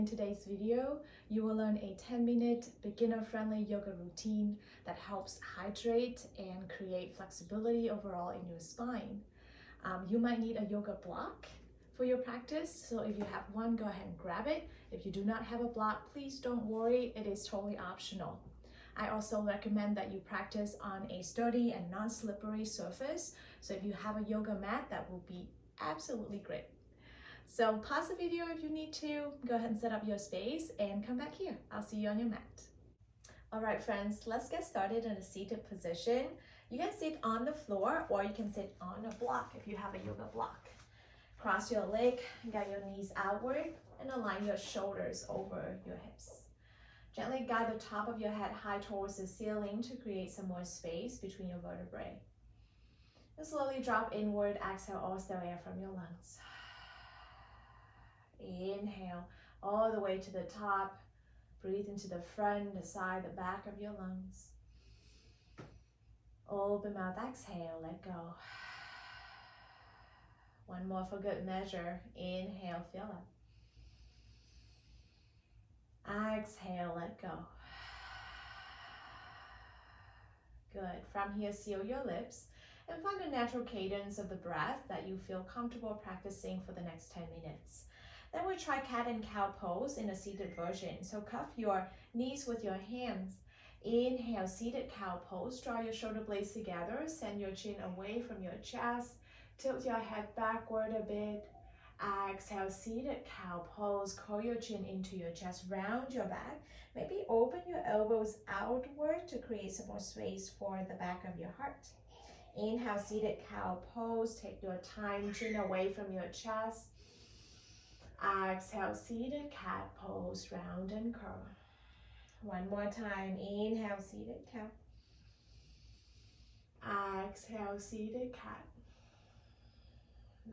In today's video, you will learn a 10-minute beginner-friendly yoga routine that helps hydrate and create flexibility overall in your spine. You might need a yoga block for your practice, so if you have one, go ahead and grab it. If you do not have a block, please don't worry, it is totally optional. I also recommend that you practice on a sturdy and non-slippery surface, so if you have a yoga mat, that will be absolutely great. So pause the video if you need to, go ahead and set up your space and come back here. I'll see you on your mat. All right, friends, let's get started in a seated position. You can sit on the floor or you can sit on a block if you have a yoga block. Cross your leg, get your knees outward and align your shoulders over your hips. Gently guide the top of your head high towards the ceiling to create some more space between your vertebrae. And slowly drop inward, exhale all stale air from your lungs. Inhale all the way to the top. Breathe into the front, the side, the back of your lungs. Open mouth, exhale, let go. One more for good measure. Inhale, fill up. Exhale, let go. Good. From here, seal your lips and find a natural cadence of the breath that you feel comfortable practicing for the next 10 minutes. Then we'll try cat and cow pose in a seated version. So cuff your knees with your hands. Inhale, seated cow pose. Draw your shoulder blades together. Send your chin away from your chest. Tilt your head backward a bit. Exhale, seated cow pose. Curl your chin into your chest. Round your back. Maybe open your elbows outward to create some more space for the back of your heart. Inhale, seated cow pose. Take your time. Chin away from your chest. Exhale, seated cat pose, round and curl. One more time. Inhale, seated cow. Exhale, seated cat.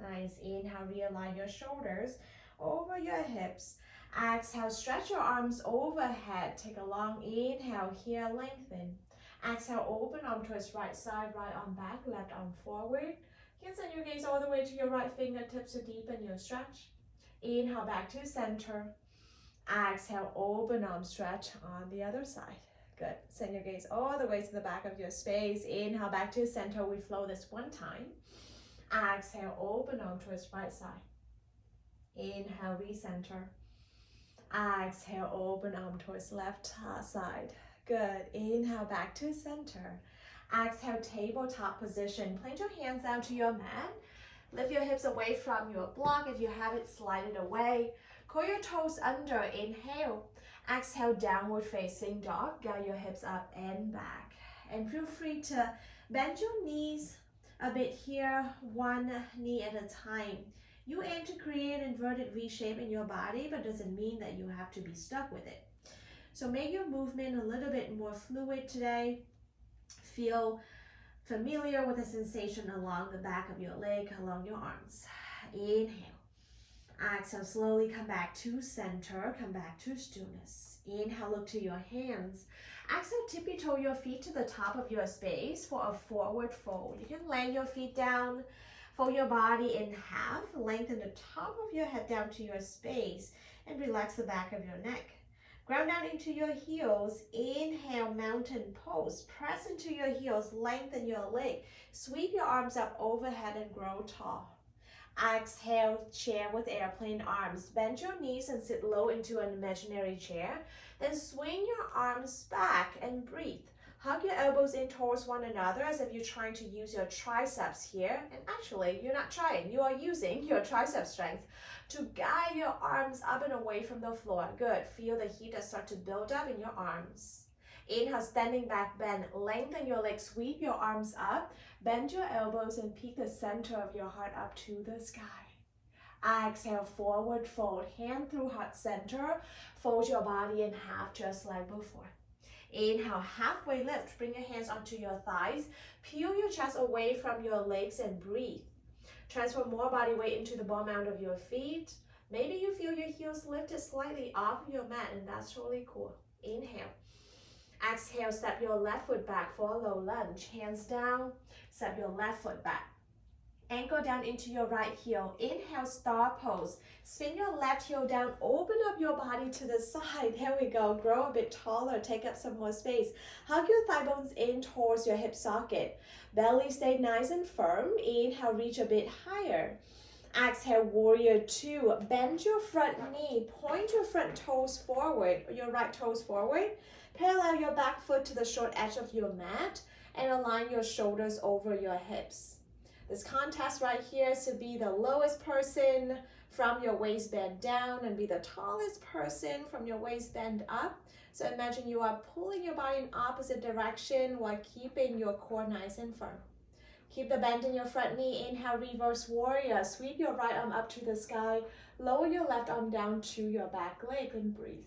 Nice. Inhale, realign your shoulders over your hips. Exhale, stretch your arms overhead. Take a long inhale here, lengthen. Exhale, open arm towards right side, right arm back, left arm forward. You can send your gaze all the way to your right fingertips to deepen your stretch. Inhale, back to center. Exhale, open arm stretch on the other side. Good. Send your gaze all the way to the back of your space. Inhale, back to center. We flow this one time. Exhale, open arm towards right side. Inhale, recenter. Exhale, open arm towards left side. Good. Inhale, back to center. Exhale, tabletop position. Plant your hands down to your mat. Lift your hips away from your block. If you have it, slide it away. Curl your toes under. Inhale. Exhale, downward facing dog. Guide your hips up and back. And feel free to bend your knees a bit here, one knee at a time. You aim to create an inverted V shape in your body, but doesn't mean that you have to be stuck with it. So make your movement a little bit more fluid today. Feel familiar with the sensation along the back of your leg, along your arms. Inhale. Exhale, slowly come back to center, come back to stillness. Inhale, look to your hands. Exhale, tippy toe your feet to the top of your space for a forward fold. You can lay your feet down, fold your body in half, lengthen the top of your head down to your space, and relax the back of your neck. Ground down into your heels. Inhale, mountain pose. Press into your heels, lengthen your leg. Sweep your arms up overhead and grow tall. Exhale, chair with airplane arms. Bend your knees and sit low into an imaginary chair. Then swing your arms back and breathe. Hug your elbows in towards one another as if you're trying to use your triceps here. And actually, you're not trying. You are using your tricep strength to guide your arms up and away from the floor. Good. Feel the heat that start to build up in your arms. Inhale, standing back bend. Lengthen your legs. Sweep your arms up. Bend your elbows and peek the center of your heart up to the sky. Exhale, forward fold. Hand through heart center. Fold your body in half just like before. Inhale, halfway lift. Bring your hands onto your thighs. Peel your chest away from your legs and breathe. Transfer more body weight into the ball mount of your feet. Maybe you feel your heels lifted slightly off your mat, and that's totally cool. Inhale. Exhale, step your left foot back for a low lunge. Hands down, step your left foot back. Ankle down into your right heel. Inhale, star pose. Spin your left heel down. Open up your body to the side. There we go. Grow a bit taller. Take up some more space. Hug your thigh bones in towards your hip socket. Belly stay nice and firm. Inhale, reach a bit higher. Exhale, warrior two. Bend your front knee. Point your front toes forward. Your right toes forward. Parallel your back foot to the short edge of your mat. And align your shoulders over your hips. This contest right here is to be the lowest person from your waistband down and be the tallest person from your waistband up. So imagine you are pulling your body in opposite direction while keeping your core nice and firm. Keep the bend in your front knee. Inhale, reverse warrior. Sweep your right arm up to the sky. Lower your left arm down to your back leg and breathe.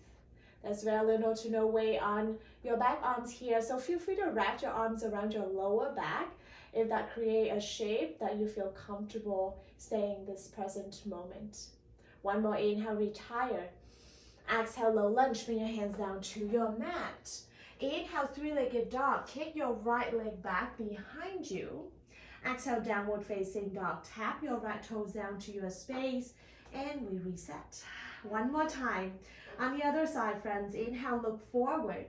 There's very little to no weight on your back arms here, so feel free to wrap your arms around your lower back if that creates a shape that you feel comfortable staying this present moment. One more inhale, reach higher. Exhale, low lunge, bring your hands down to your mat. Inhale, three-legged dog. Kick your right leg back behind you. Exhale, downward facing dog. Tap your right toes down to your space and we reset. One more time. On the other side, friends, inhale, look forward.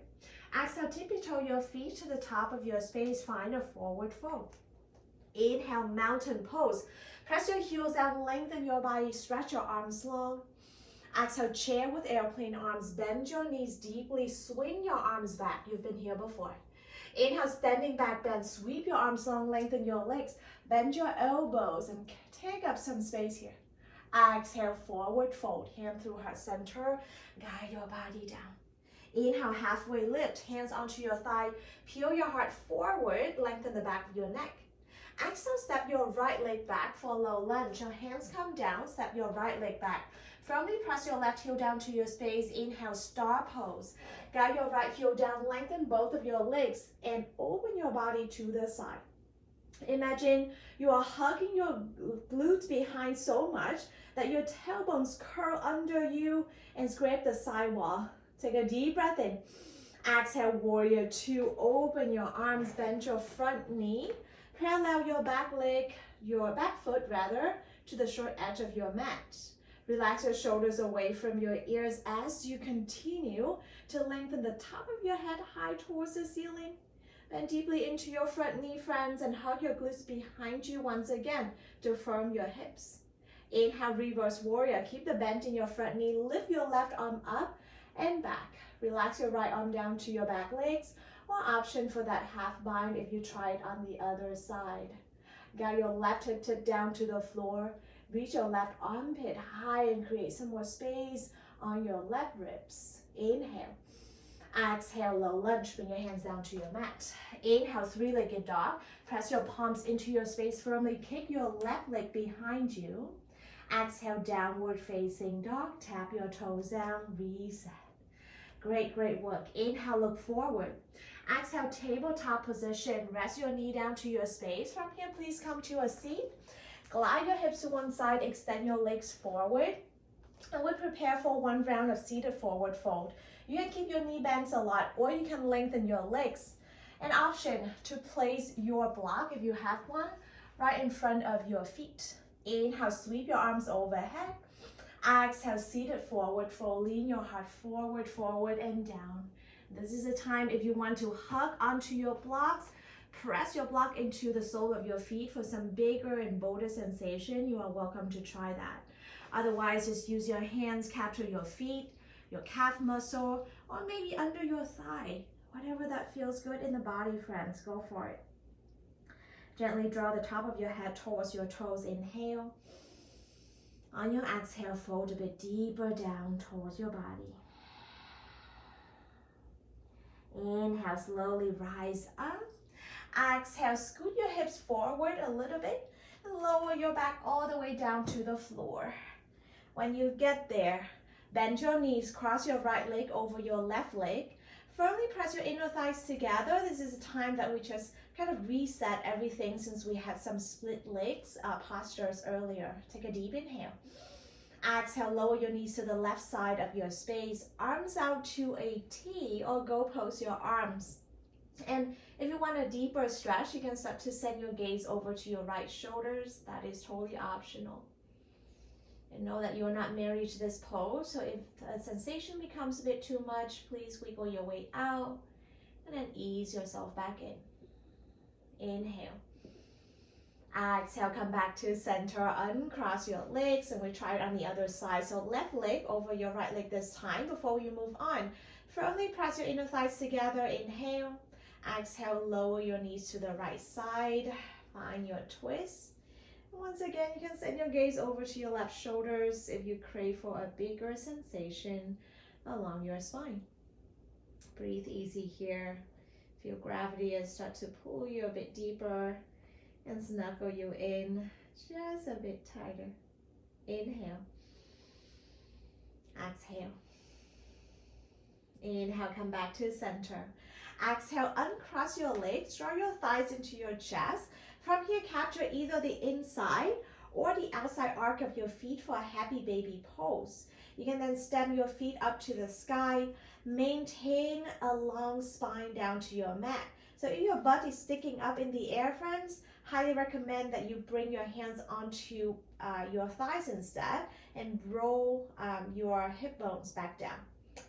Exhale, tippy-toe your feet to the top of your space. Find a forward fold. Inhale, mountain pose. Press your heels down, lengthen your body, stretch your arms long. Exhale, chair with airplane arms. Bend your knees deeply, swing your arms back. You've been here before. Inhale, standing back bend. Sweep your arms long, lengthen your legs. Bend your elbows and take up some space here. Exhale, forward fold. Hand through heart center. Guide your body down. Inhale, halfway lift. Hands onto your thigh. Peel your heart forward. Lengthen the back of your neck. Exhale, step your right leg back for a low lunge. Your hands come down. Step your right leg back. Firmly press your left heel down to your space. Inhale, star pose. Guide your right heel down. Lengthen both of your legs and open your body to the side. Imagine you are hugging your glutes behind so much that your tailbones curl under you and scrape the sidewall. Take a deep breath in. Exhale, warrior two. Open your arms, bend your front knee. Parallel your back leg, your back foot rather, to the short edge of your mat. Relax your shoulders away from your ears as you continue to lengthen the top of your head high towards the ceiling. Bend deeply into your front knee, friends, and hug your glutes behind you once again to firm your hips. Inhale, reverse warrior. Keep the bend in your front knee. Lift your left arm up and back. Relax your right arm down to your back legs, or option for that half bind if you try it on the other side. Guide your left hip tip down to the floor. Reach your left armpit high and create some more space on your left ribs. Inhale. Exhale, low lunge. Bring your hands down to your mat. Inhale, three-legged dog. Press your palms into your space firmly. Kick your left leg behind you. Exhale, downward facing dog. Tap your toes down. Reset. Great, great work. Inhale, look forward. Exhale, tabletop position. Rest your knee down to your space. From here, please come to a seat. Glide your hips to one side. Extend your legs forward. And we prepare for one round of seated forward fold. You can keep your knee bends a lot, or you can lengthen your legs. An option to place your block, if you have one, right in front of your feet. Inhale, sweep your arms overhead. Exhale, seated forward fold. Lean your heart forward, forward, and down. This is a time if you want to hug onto your blocks. Press your block into the sole of your feet for some bigger and bolder sensation. You are welcome to try that. Otherwise, just use your hands, capture your feet, your calf muscle, or maybe under your thigh. Whatever that feels good in the body, friends, go for it. Gently draw the top of your head towards your toes. Inhale. On your exhale, fold a bit deeper down towards your body. Inhale, slowly rise up. Exhale, scoot your hips forward a little bit and lower your back all the way down to the floor. When you get there, bend your knees, cross your right leg over your left leg. Firmly press your inner thighs together. This is a time that we just kind of reset everything since we had some split legs postures earlier. Take a deep inhale. Exhale, lower your knees to the left side of your space. Arms out to a T or go pose your arms. And if you want a deeper stretch, you can start to send your gaze over to your right shoulders. That is totally optional. And know that you're not married to this pose. So if a sensation becomes a bit too much, please wiggle your way out and then ease yourself back in. Inhale. Exhale, come back to center, uncross your legs, and we try it on the other side. So left leg over your right leg this time. Before you move on, firmly press your inner thighs together. Inhale. Exhale, lower your knees to the right side. Find your twist. Once again, you can send your gaze over to your left shoulders if you crave for a bigger sensation along your spine. Breathe easy here. Feel gravity and start to pull you a bit deeper and snuggle you in just a bit tighter. Inhale. Exhale. Inhale, come back to center. Exhale, uncross your legs, draw your thighs into your chest. From here, capture either the inside or the outside arc of your feet for a happy baby pose. You can then stem your feet up to the sky. Maintain a long spine down to your mat. So if your butt is sticking up in the air, friends, highly recommend that you bring your hands onto your thighs instead and roll your hip bones back down.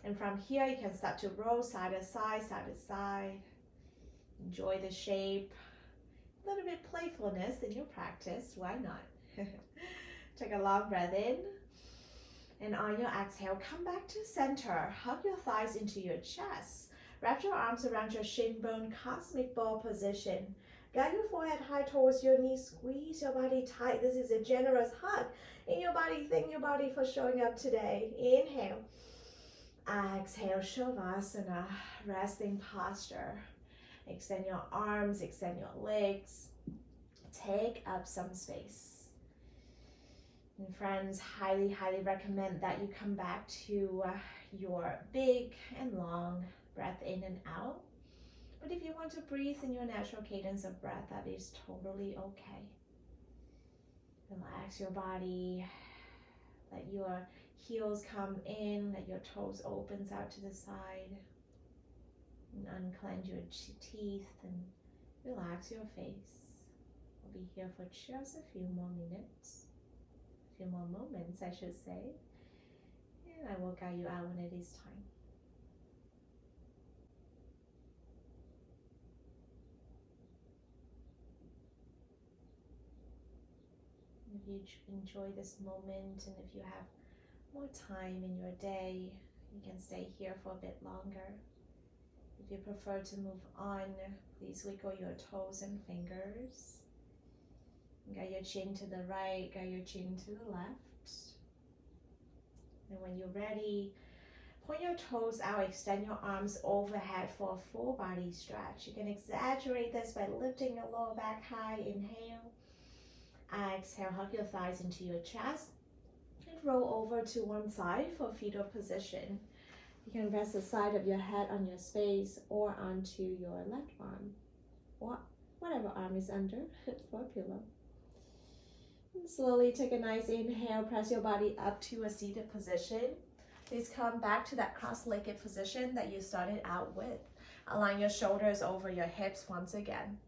And from here, you can start to roll side to side, side to side. Enjoy the shape. A little bit playfulness in your practice. Why not? Take a long breath in. And on your exhale, come back to center. Hug your thighs into your chest. Wrap your arms around your shin bone, cosmic ball position. Guide your forehead high towards your knees. Squeeze your body tight. This is a generous hug in your body. Thank your body for showing up today. Inhale. Exhale, Shavasana, resting posture. Extend your arms, extend your legs. Take up some space. And friends, highly, highly recommend that you come back to your big and long breath in and out. But if you want to breathe in your natural cadence of breath, that is totally okay. Relax your body. Let your heels come in, let your toes opens out to the side. And unclench your teeth and relax your face. We'll be here for just a few more minutes. A few more moments, I should say. And I will guide you out when it is time. If you enjoy this moment and if you have more time in your day, you can stay here for a bit longer. If you prefer to move on, please wiggle your toes and fingers. Guide your chin to the right, guide your chin to the left. And when you're ready, point your toes out, extend your arms overhead for a full body stretch. You can exaggerate this by lifting your lower back high. Inhale. Exhale, hug your thighs into your chest. And roll over to one side for fetal position. You can rest the side of your head on your space or onto your left arm or whatever arm is under for a pillow. And slowly take a nice inhale, press your body up to a seated position. Please come back to that cross-legged position that you started out with. Align your shoulders over your hips once again.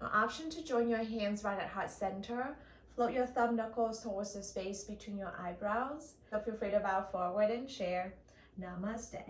An option to join your hands right at heart center. Float your thumb knuckles towards the space between your eyebrows. So feel free to bow forward and share. Namaste.